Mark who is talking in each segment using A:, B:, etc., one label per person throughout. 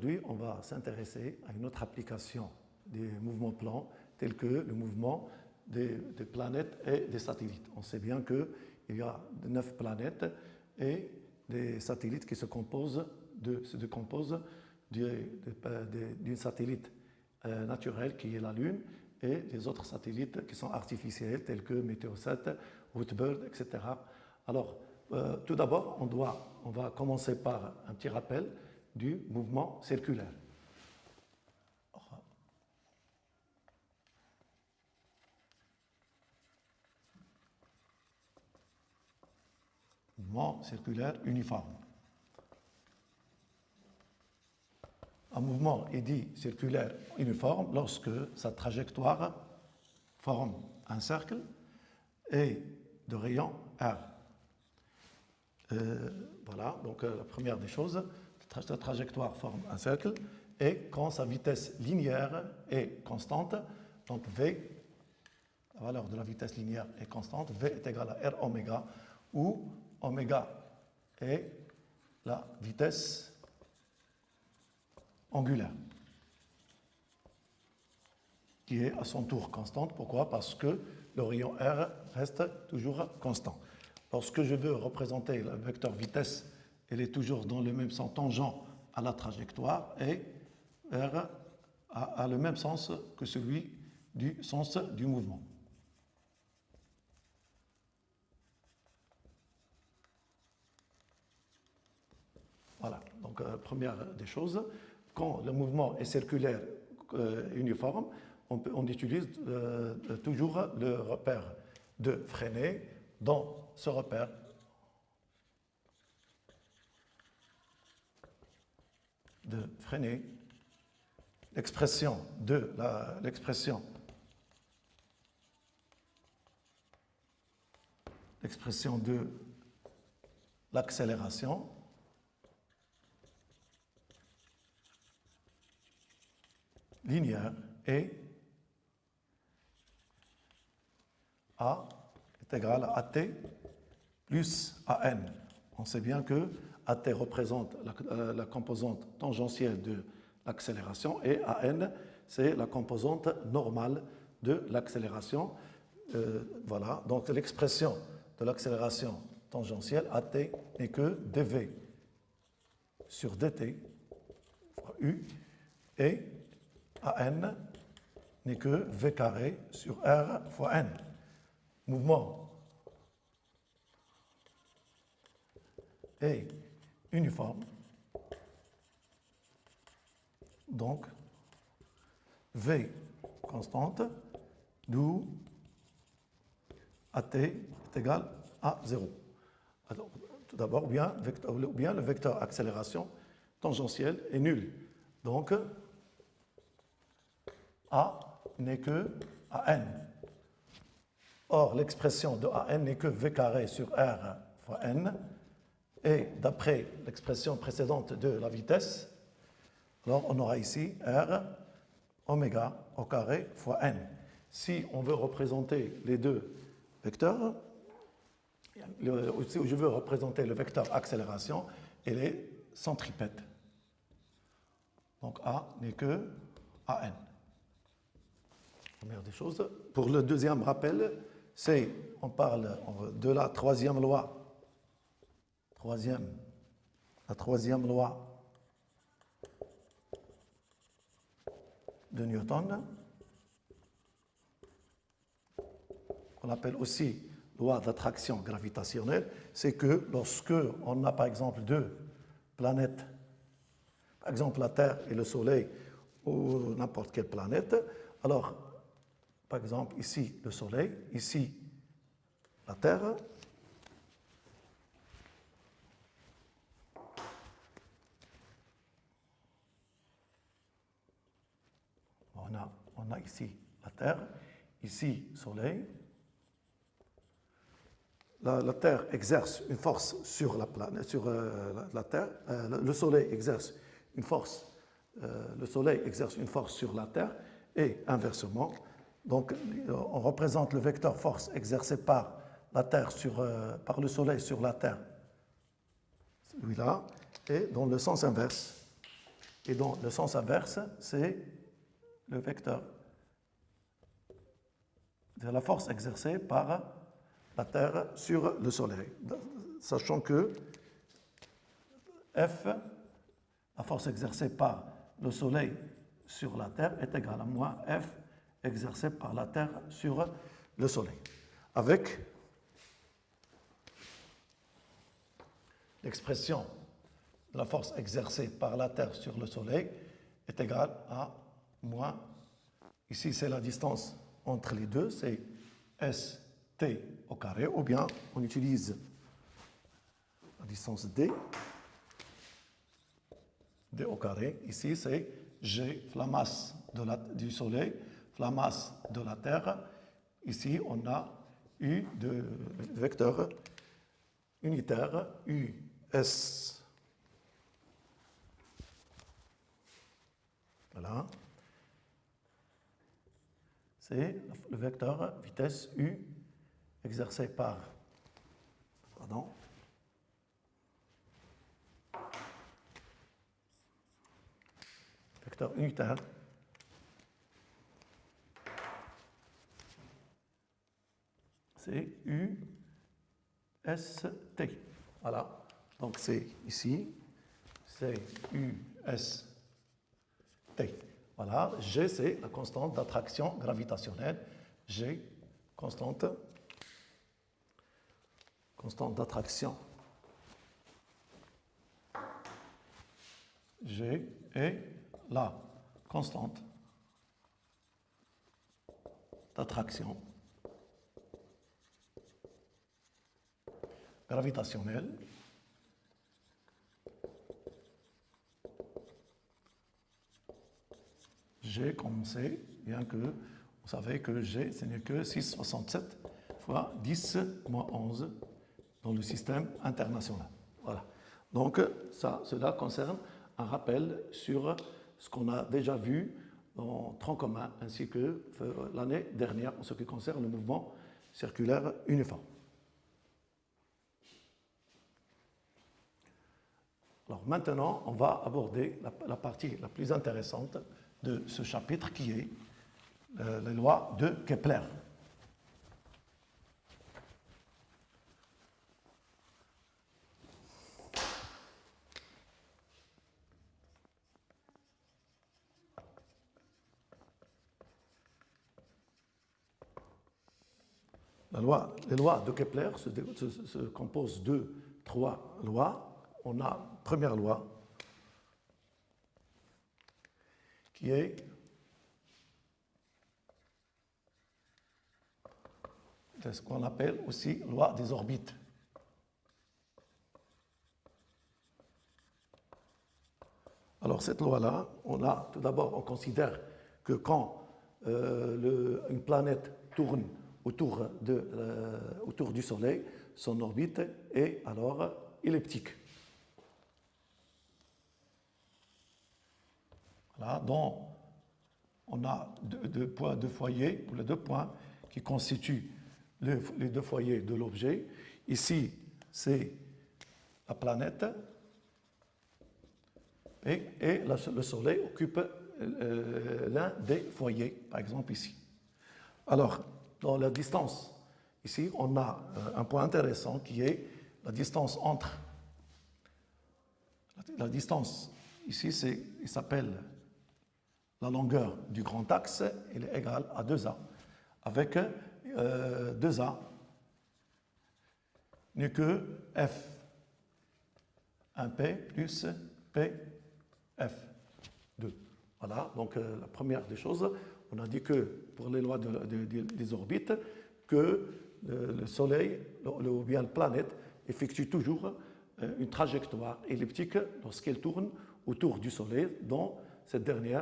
A: aujourd'hui, on va s'intéresser à une autre application des mouvements plans, tels que le mouvement des planètes et des satellites. On sait bien qu'il y a 9 planètes et des satellites qui se décomposent d'une satellite naturelle qui est la Lune et des autres satellites qui sont artificiels tels que Meteosat, Whitbird, etc. Alors, tout d'abord, on va commencer par un petit rappel du mouvement circulaire. Mouvement circulaire uniforme. Un mouvement est dit circulaire uniforme lorsque sa trajectoire forme un cercle et de rayon R. Voilà, donc la première des choses, sa trajectoire forme un cercle et quand sa vitesse linéaire est constante, donc V, la valeur de la vitesse linéaire est constante, V est égal à R oméga, où oméga est la vitesse angulaire, qui est à son tour constante. Pourquoi? Parce que le rayon R reste toujours constant. Lorsque je veux représenter le vecteur vitesse, elle est toujours dans le même sens tangent à la trajectoire et R a le même sens que celui du sens du mouvement. Voilà, donc première des choses, quand le mouvement est circulaire uniforme, on utilise toujours le repère de Freinet. Dans ce repère, de Freinet, l'expression de l'accélération linéaire est A est égal à AT plus AN. On sait bien que AT représente la composante tangentielle de l'accélération et AN, c'est la composante normale de l'accélération. Voilà, donc l'expression de l'accélération tangentielle AT n'est que dV sur dt fois U et AN n'est que V carré sur R fois N. Mouvement est uniforme, donc V constante, d'où AT est égal à 0. Alors, tout d'abord, ou bien le vecteur accélération tangentielle est nul. Donc, A n'est que AN. Or, l'expression de AN n'est que V carré sur R fois N. Et d'après l'expression précédente de la vitesse, alors on aura ici R oméga au carré fois N. Si on veut représenter les deux vecteurs, si je veux représenter le vecteur accélération, elle est centripète. Donc A n'est que AN. Première des choses. Pour le deuxième rappel, on parle de la troisième loi. La troisième loi de Newton, qu'on appelle aussi loi d'attraction gravitationnelle, c'est que lorsque on a par exemple deux planètes, par exemple la Terre et le Soleil, ou n'importe quelle planète, alors par exemple ici le Soleil, ici la Terre, on a ici la Terre, ici Soleil. La Terre exerce une force sur la planète, sur la Terre. Le Soleil exerce une force. Le Soleil exerce une force sur la Terre et inversement. Donc, on représente le vecteur force exercé par la Terre par le Soleil sur la Terre, celui-là, et dans le sens inverse. Et dans le sens inverse, c'est le vecteur de la force exercée par la Terre sur le Soleil. Sachant que F, la force exercée par le Soleil sur la Terre, est égale à moins F exercée par la Terre sur le Soleil. Avec l'expression de la force exercée par la Terre sur le Soleil est égale à moins, ici c'est la distance entre les deux, c'est St au carré, ou bien on utilise la distance D au carré. Ici c'est G, la masse du Soleil, la masse de la Terre. Ici on a U de vecteur unitaire, US. Voilà. C'est le vecteur vitesse U exercé par, vecteur unitaire c'est UST. Voilà. Donc c'est ici, c'est UST. Voilà, G, c'est la constante d'attraction gravitationnelle. G, constante d'attraction. G est la constante d'attraction gravitationnelle G, comme on sait, bien que vous savez que G, ce n'est que 6,67 fois 10 moins 11 dans le système international. Voilà. Donc, cela concerne un rappel sur ce qu'on a déjà vu en tronc commun, ainsi que l'année dernière en ce qui concerne le mouvement circulaire uniforme. Alors maintenant, on va aborder la partie la plus intéressante de ce chapitre qui est les lois de Kepler. Les lois de Kepler se composent de 3 lois. On a une première loi qui est ce qu'on appelle aussi loi des orbites. Alors cette loi-là, tout d'abord, on considère que quand une planète tourne autour du Soleil, son orbite est alors elliptique. Voilà, donc on a deux foyers, ou les 2 points qui constituent les 2 foyers de l'objet. Ici, c'est la planète et le Soleil occupe l'un des foyers, par exemple ici. Alors, dans la distance, ici, on a un point intéressant qui est la distance entre. La distance, ici, il s'appelle la longueur du grand axe, elle est égale à 2A, avec 2A n'est que F 1P plus PF2. Voilà, donc la première des choses, on a dit que pour les lois des orbites, que le Soleil, ou bien la planète, effectue toujours une trajectoire elliptique lorsqu'elle tourne autour du Soleil, dont ce dernier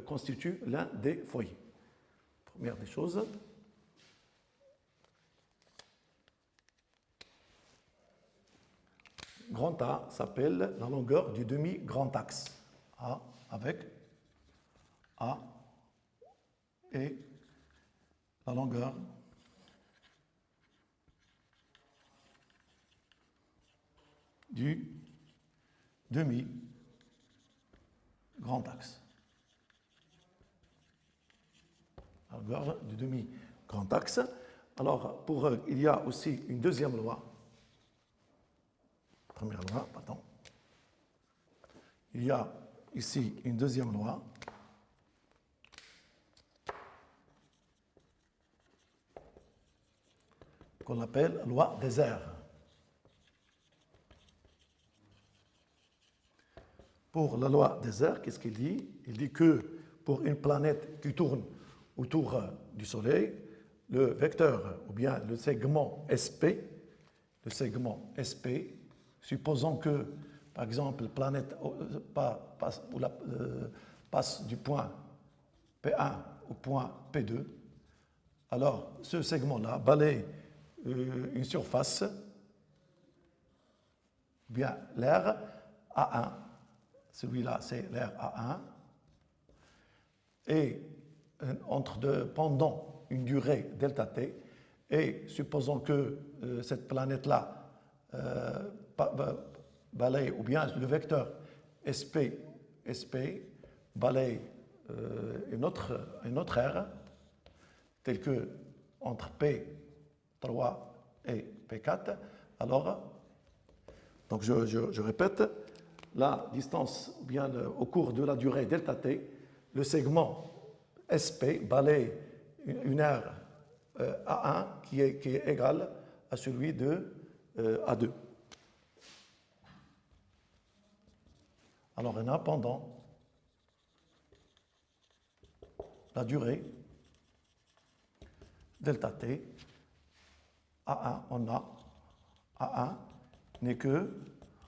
A: constitue l'un des foyers. Première des choses. Grand A s'appelle la longueur du demi-grand axe. A avec A et la longueur du demi-grand axe. La longueur du demi-grand axe. Alors, il y a aussi une deuxième loi. Première loi, pardon. Il y a ici une deuxième loi. Qu'on appelle loi des airs. Pour la loi des airs, qu'est-ce qu'il dit? Il dit que pour une planète qui tourne autour du Soleil, le vecteur ou bien le segment SP, supposons que, par exemple, la planète passe du point P1 au point P2, alors ce segment-là balaye une surface, bien l'air A1, celui-là c'est l'air A1, et pendant une durée delta t, et supposons que cette planète-là balaye, ou bien le vecteur SP balaye une autre aire, telle que entre P3 et P4, alors, donc je répète, la distance, ou bien au cours de la durée delta t, le segment SP balaye une aire A1 qui est égale à celui de A2. Alors, on a pendant la durée delta t, A1, on a A1 n'est que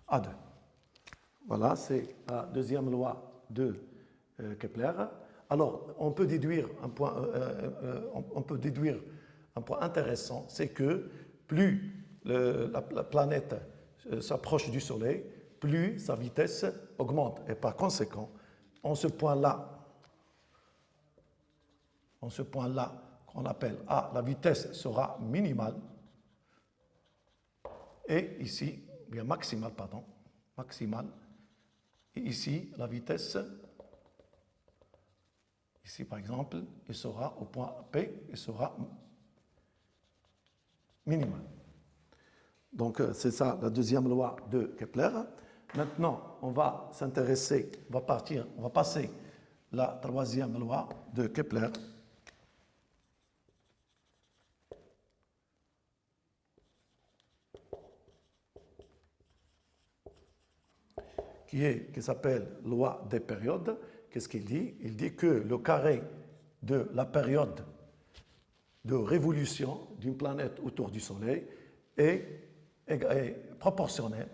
A: A2. Voilà, c'est la deuxième loi de Kepler. Alors, on peut déduire un point intéressant, c'est que plus la planète s'approche du Soleil, plus sa vitesse augmente. Et par conséquent, en ce point-là, qu'on appelle A, la vitesse sera minimale, et ici, bien maximale, et ici, la vitesse, ici par exemple, il sera au point P, il sera minimale. Donc c'est ça la deuxième loi de Kepler. Maintenant, on va s'intéresser, on va passer la troisième loi de Kepler. Qui s'appelle loi des périodes. Qu'est-ce qu'il dit? Il dit que le carré de la période de révolution d'une planète autour du Soleil est proportionnel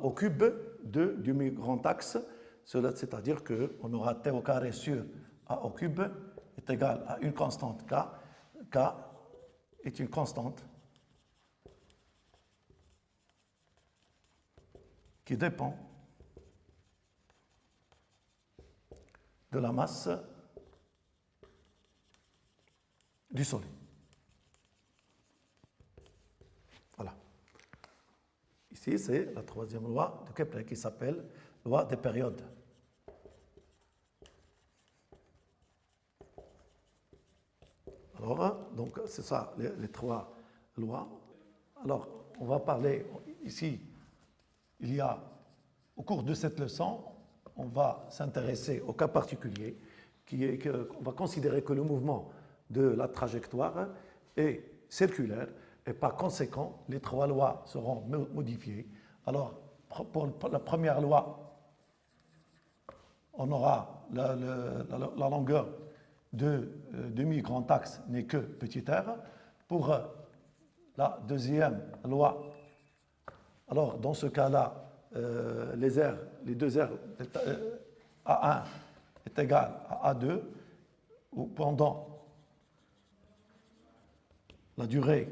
A: au cube du grand axe, c'est-à-dire qu'on aura t au carré sur a au cube est égal à une constante k. K est une constante qui dépend de la masse du Soleil. Voilà. Ici, c'est la troisième loi de Kepler qui s'appelle loi des périodes. Alors, donc, c'est ça, les trois lois. Alors, on va parler ici, au cours de cette leçon, on va s'intéresser au cas particulier, on va considérer que le mouvement de la trajectoire est circulaire et par conséquent, les trois lois seront modifiées. Alors, pour la première loi, on aura la longueur de demi-grand axe n'est que petit r. Pour la deuxième loi, alors dans ce cas-là, les deux aires A1 est égal à A2 ou pendant la durée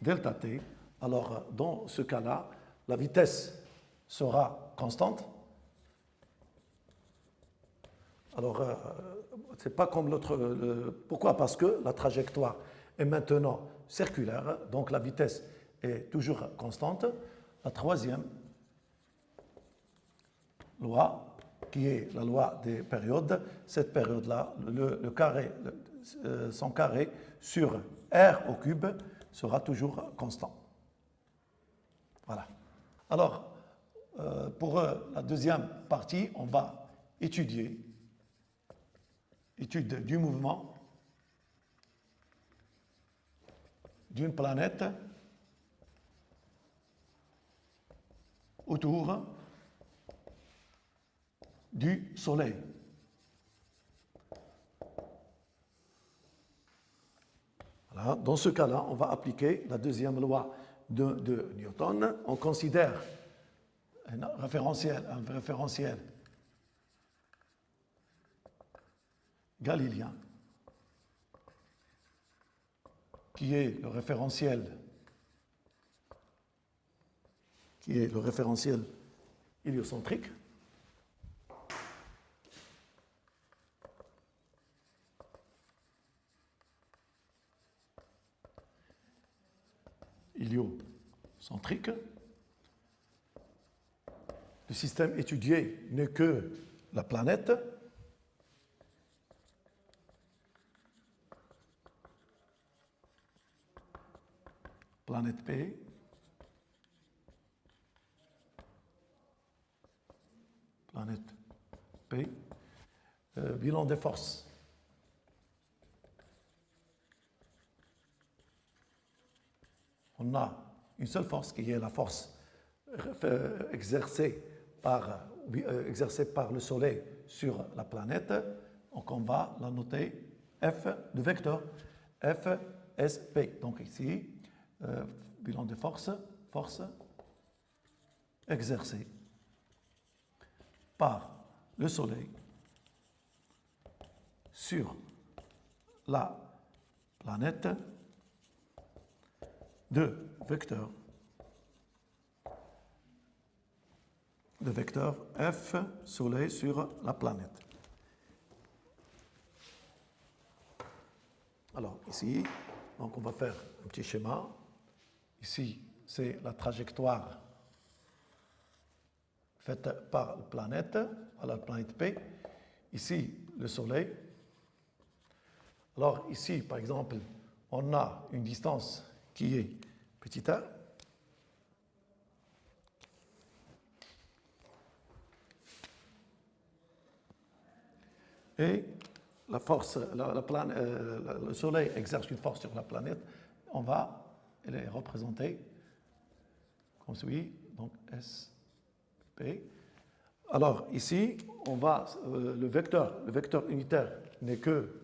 A: delta t. Alors dans ce cas-là, la vitesse sera constante. Alors c'est pas comme l'autre. Pourquoi? Parce que la trajectoire est maintenant circulaire, donc la vitesse est toujours constante. la troisième loi, qui est la loi des périodes. Cette période-là, le carré, son carré sur R au cube sera toujours constant. Voilà. Alors, pour la deuxième partie, on va étude du mouvement d'une planète autour du Soleil. Voilà. Dans ce cas-là, on va appliquer la deuxième loi de Newton. On considère un référentiel galiléen qui est le référentiel héliocentrique. Héliocentrique. Le système étudié n'est que la planète. Planète P. Planète P. Bilan des forces. On a une seule force qui est la force exercée par le Soleil sur la planète. Donc on va la noter F de vecteur FSP. Donc ici, bilan de force exercée par le Soleil sur la planète de vecteur F Soleil sur la planète. Alors ici, donc on va faire un petit schéma. Ici, c'est la trajectoire faite par la planète, à la planète P. Ici, le Soleil. Alors ici, par exemple, on a une distance qui est petit a. Et la force, le Soleil exerce une force sur la planète. Elle est représentée comme celui, donc SP. Alors ici, le vecteur unitaire n'est que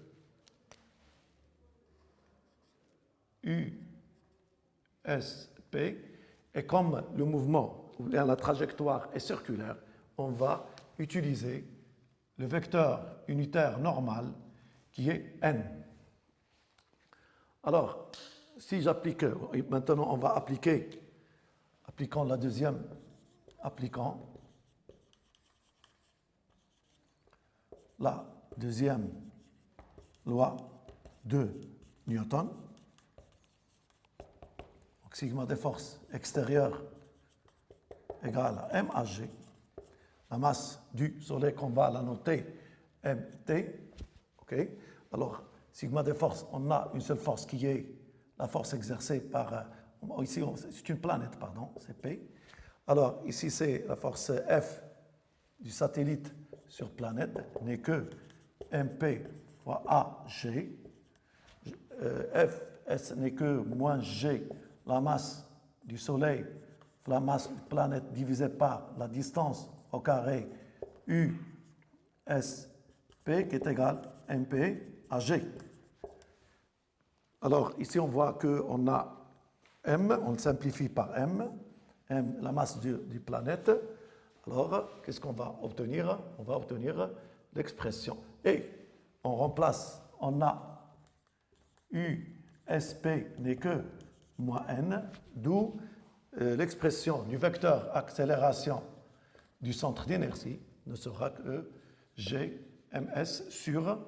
A: USP, et comme le mouvement, ou bien la trajectoire est circulaire, on va utiliser le vecteur unitaire normal qui est N. Alors, si j'applique, maintenant on va appliquons la deuxième, la deuxième loi de Newton. Donc, sigma des forces extérieures égale à MHG. La masse du Soleil qu'on va la noter MT. Okay. Alors, sigma des forces, on a une seule force qui est la force exercée par... ici, c'est une planète, pardon, c'est P. Alors, ici, c'est la force F du satellite sur planète, n'est que MP fois AG. Fs n'est que moins G, la masse du Soleil, la masse de planète divisée par la distance au carré USP qui est égal à MP à G. Alors ici on voit qu'on a M, on le simplifie par M, la masse du planète. Alors qu'est-ce qu'on va obtenir? On va obtenir l'expression. Et on remplace, on a USP n'est que moins N, d'où l'expression du vecteur accélération du centre d'inertie ne sera que Gms sur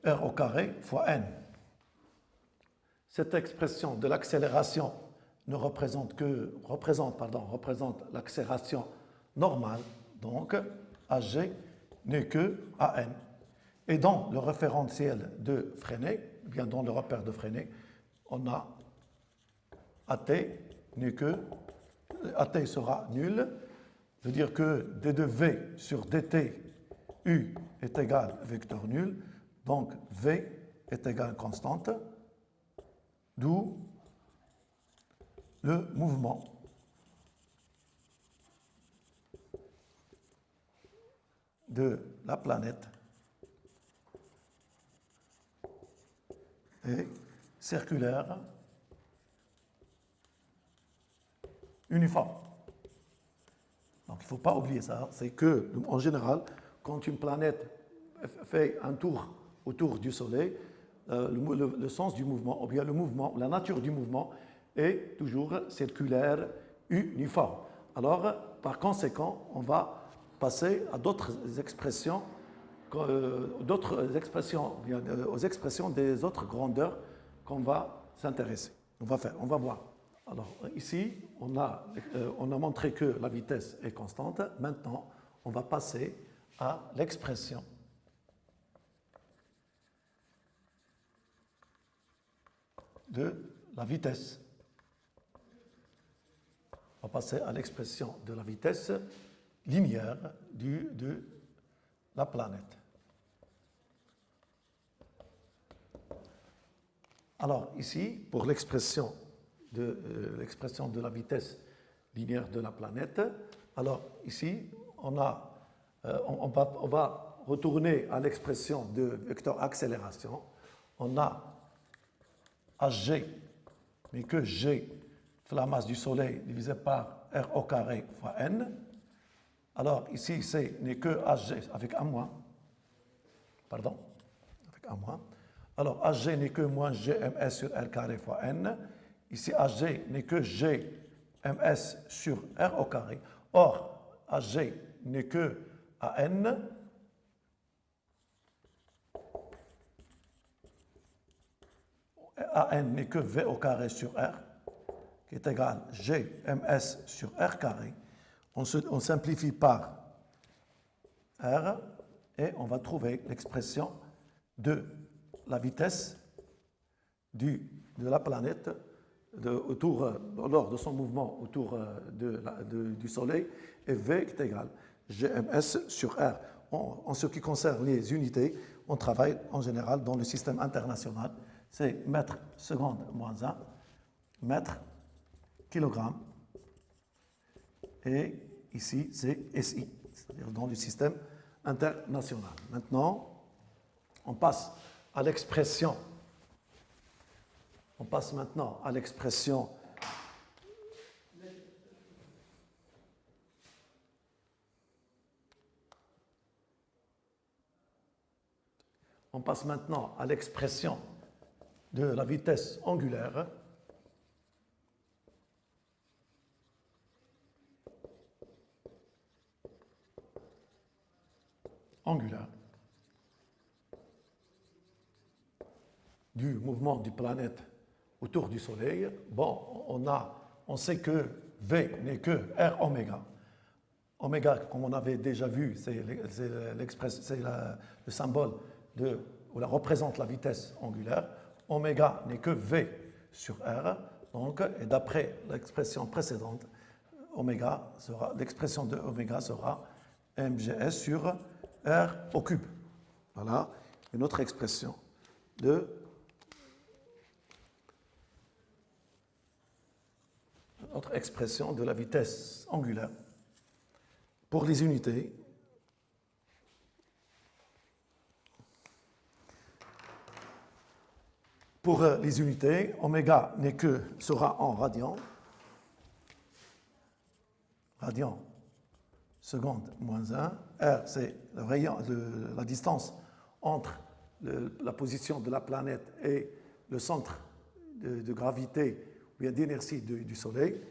A: R au carré fois N. Cette expression de l'accélération ne représente représente l'accélération normale, donc AG n'est que AN. Et dans le référentiel de Freinet, bien dans le repère de Freinet, on a AT n'est que AT sera nul, c'est-à-dire que d de V sur dt U est égal à vecteur nul, donc V est égal à constante, d'où le mouvement de la planète est circulaire uniforme. Donc il ne faut pas oublier ça, c'est que, en général, quand une planète fait un tour autour du Soleil, le sens du mouvement, ou bien le mouvement, la nature du mouvement est toujours circulaire uniforme. Alors, par conséquent, on va passer à d'autres expressions aux expressions des autres grandeurs qu'on va s'intéresser. On va voir. Alors ici, on a montré que la vitesse est constante. Maintenant, on va passer à l'expression de la vitesse. On va passer à l'expression de la vitesse linéaire de la planète. Alors ici, pour l'expression de la vitesse linéaire de la planète, alors ici, on va retourner à l'expression de vecteur accélération. On a Hg n'est que G, la masse du Soleil divisé par R au carré fois N. Alors ici, C n'est que Hg avec un moins. Pardon, avec un moins. Alors Hg n'est que moins Gms sur R carré fois N. Ici, Hg n'est que Gms sur R au carré. Or, Hg n'est que AN. AN n'est que V au carré sur R, qui est égal à Gms sur R carré. On simplifie par R et on va trouver l'expression de la vitesse de la planète lors de son mouvement autour du Soleil, et V est égal à Gms sur R. En ce qui concerne les unités, on travaille en général dans le système international. C'est mètre seconde moins 1, mètre kilogramme, et ici c'est SI, c'est-à-dire dans le système international. Maintenant, on passe à l'expression. On passe maintenant à l'expression de la vitesse angulaire. Du mouvement du planète autour du Soleil. Bon, on sait que V n'est que R oméga. Oméga, comme on avait déjà vu, c'est le symbole où la représente la vitesse angulaire. Oméga n'est que V sur R. Donc, et d'après l'expression précédente, l'expression de oméga sera mgs sur R au cube. Voilà une autre expression de la vitesse angulaire. Pour les unités, oméga sera en radian. Radian seconde moins 1. R, c'est la distance entre la position de la planète et le centre de gravité ou bien d'inertie du Soleil.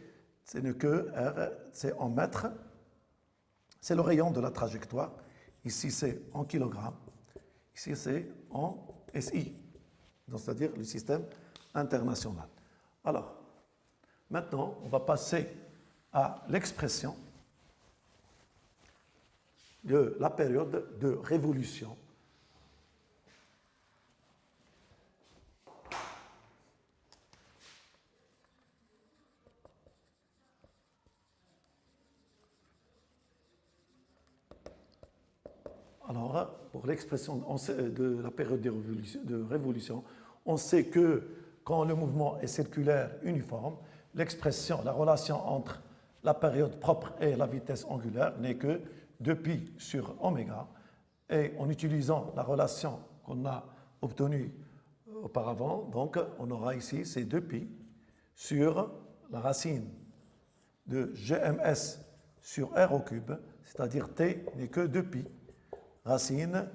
A: Ce n'est que R, c'est en mètres. C'est le rayon de la trajectoire. Ici, c'est en kilogrammes. Ici, c'est en SI, c'est-à-dire le système international. Alors, Maintenant, on va passer à l'expression de la période de révolution. Alors, pour l'expression de la période de révolution, on sait que quand le mouvement est circulaire uniforme, l'expression, la relation entre la période propre et la vitesse angulaire n'est que 2π sur oméga. Et en utilisant la relation qu'on a obtenue auparavant, donc on aura ici ces 2π sur la racine de Gms sur R au cube, c'est-à-dire T n'est que 2π. Racine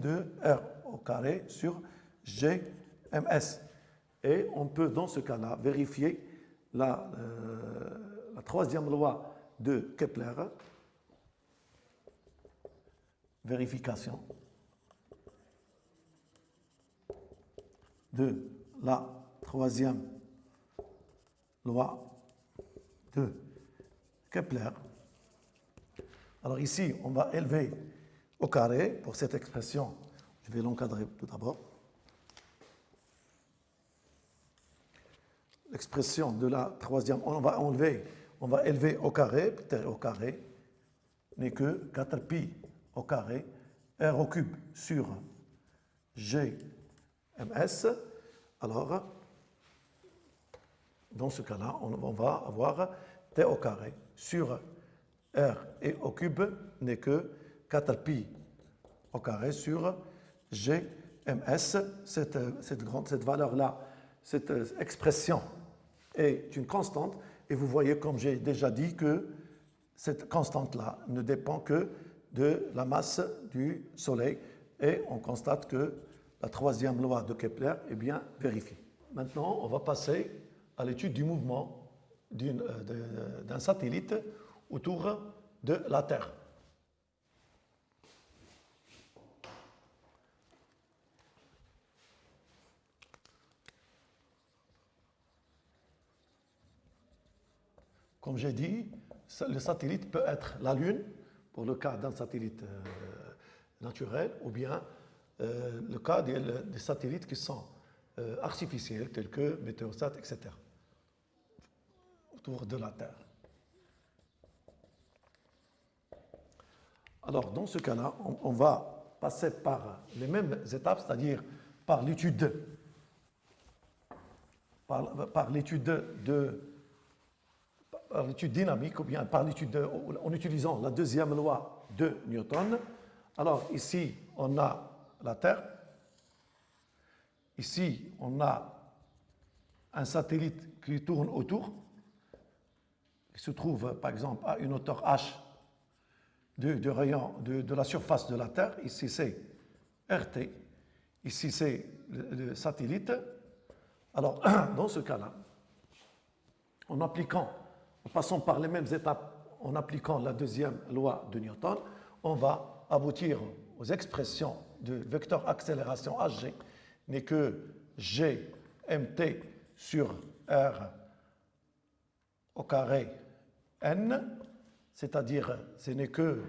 A: de R au carré sur Gms. Et on peut, dans ce cas-là, vérifier la troisième loi de Kepler. Vérification de la troisième loi de Kepler. Alors ici, on va élever au carré pour cette expression. Je vais l'encadrer tout d'abord. L'expression de la troisième, on va élever au carré, n'est que 4π au carré, R au cube sur Gms. Alors, dans ce cas-là, on va avoir T au carré sur R et au cube n'est que 4π au carré sur Gms. Cette valeur-là, cette expression est une constante. Et vous voyez, comme j'ai déjà dit, que cette constante-là ne dépend que de la masse du Soleil. Et on constate que la troisième loi de Kepler est bien vérifiée. Maintenant, on va passer à l'étude du mouvement d'un satellite autour de la Terre. Comme j'ai dit, le satellite peut être la Lune, pour le cas d'un satellite naturel, ou bien le cas des satellites qui sont artificiels, tels que météosat, etc., autour de la Terre. Alors, dans ce cas-là, on va passer par les mêmes étapes, c'est-à-dire par l'étude dynamique, ou bien par l'étude en utilisant la deuxième loi de Newton. Alors, ici, on a la Terre. Ici, on a un satellite qui tourne autour, qui se trouve, par exemple, à une hauteur h de rayon de la surface de la Terre. Ici, c'est RT. Ici, c'est le satellite. Alors, dans ce cas-là, en passant par les mêmes étapes, en appliquant la deuxième loi de Newton, on va aboutir aux expressions de vecteur accélération hg n'est que gmt sur r au carré n, c'est-à-dire ce n'est que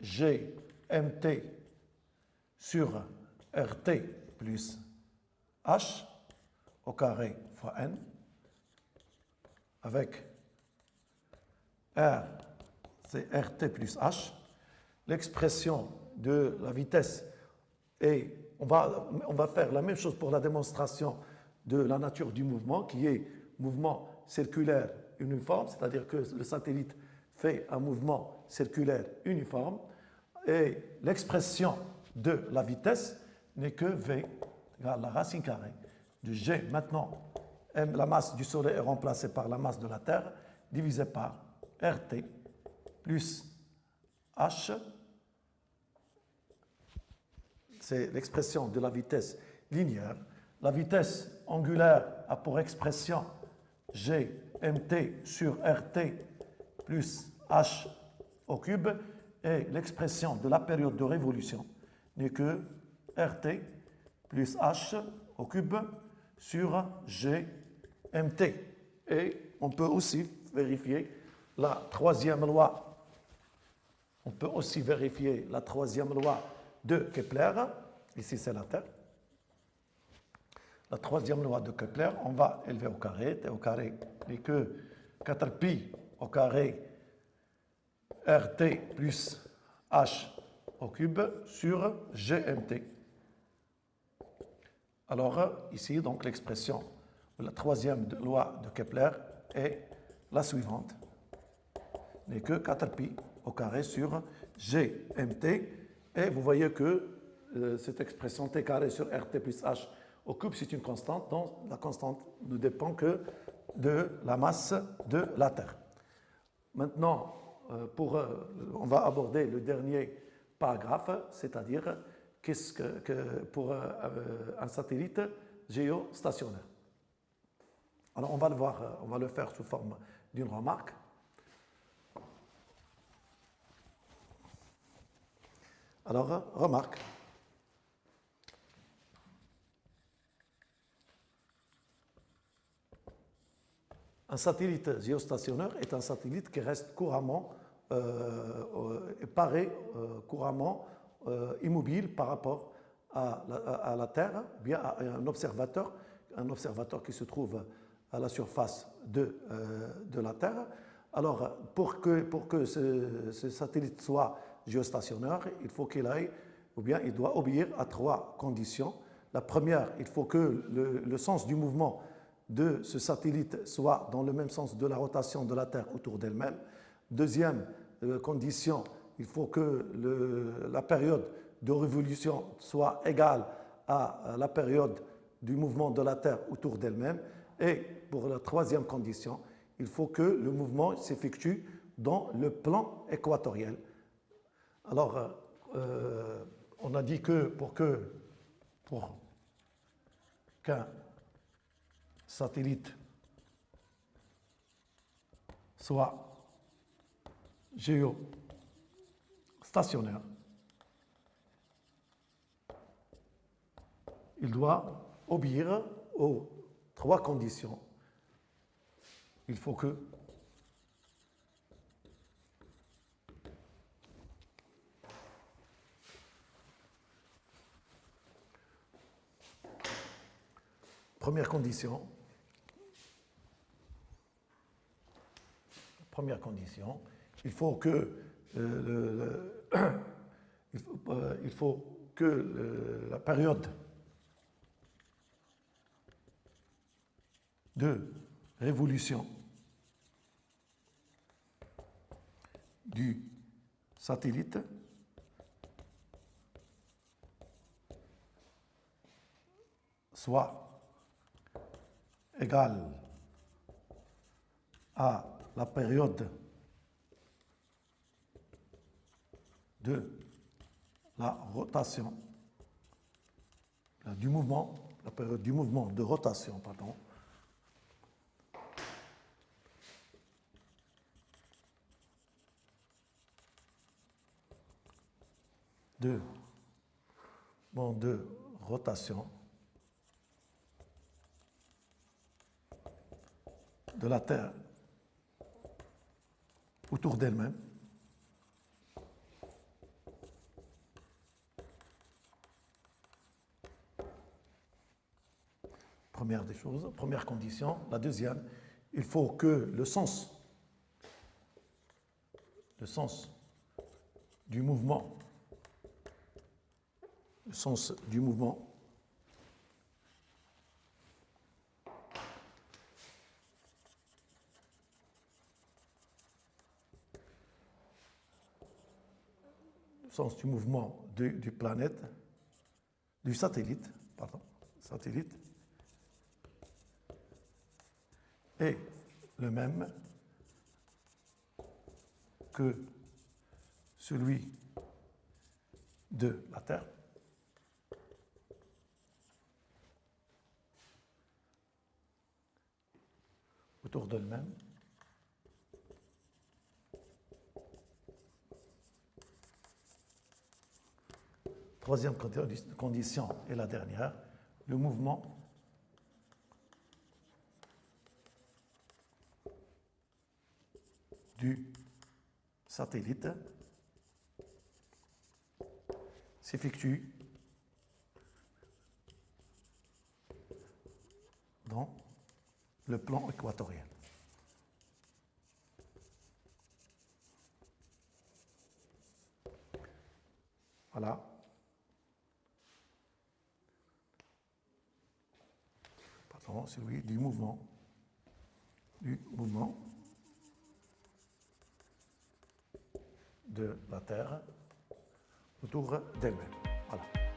A: gmt sur rt plus h au carré fois n, avec r, c'est rt plus h. L'expression de la vitesse, et on va faire la même chose pour la démonstration de la nature du mouvement, qui est mouvement circulaire uniforme, c'est-à-dire que le satellite fait un mouvement circulaire uniforme, et l'expression de la vitesse n'est que v égale la racine carrée de g. Maintenant, la masse du Soleil est remplacée par la masse de la Terre, divisé par RT plus H. C'est l'expression de la vitesse linéaire. La vitesse angulaire a pour expression gmt sur RT plus H au cube, et l'expression de la période de révolution n'est que RT plus H au cube sur G mt. Et on peut aussi vérifier la troisième loi. On peut aussi vérifier la troisième loi de Kepler. Ici, c'est la Terre. La troisième loi de Kepler, on va élever au carré. T au carré n'est que 4pi au carré RT plus H au cube sur GMT. Alors, ici, donc, l'expression de la troisième loi de Kepler est la suivante. N'est que 4pi au carré sur GMT. Et vous voyez que cette expression T carré sur RT plus H au cube, c'est une constante, donc la constante ne dépend que de la masse de la Terre. Maintenant, on va aborder le dernier paragraphe, c'est-à-dire qu'est-ce que pour un satellite géostationnaire. Alors on va le voir, on va le faire sous forme d'une remarque. Alors, remarque. Un satellite géostationnaire est un satellite qui reste couramment, paraît couramment immobile par rapport à la Terre, bien à un observateur qui se trouve à la surface de la Terre. Alors, pour que ce satellite soit géostationnaire, il faut qu'il aille, ou bien il doit obéir à 3 conditions. La première, il faut que le sens du mouvement de ce satellite soit dans le même sens de la rotation de la Terre autour d'elle-même. Deuxième condition, il faut que la période de révolution soit égale à la période du mouvement de la Terre autour d'elle-même. Et pour la troisième condition, il faut que le mouvement s'effectue dans le plan équatorial. Alors, on a dit que pour qu'un satellite soit géostationnaire, il doit obéir aux 3 conditions. Il faut que première condition, il faut que la période de révolution du satellite soit égale à la période de la rotation, du mouvement, la période du mouvement de rotation, pardon, de rotation de la Terre autour d'elle-même. Première des choses, première condition. La deuxième, il faut que le sens du mouvement, du satellite, est le même que celui de la Terre. Autour d'elle-même. Troisième condition et la dernière, le mouvement du satellite s'effectue dans le plan équatorial. Voilà. Pardon, celui du mouvement de la Terre autour d'elle-même. Voilà.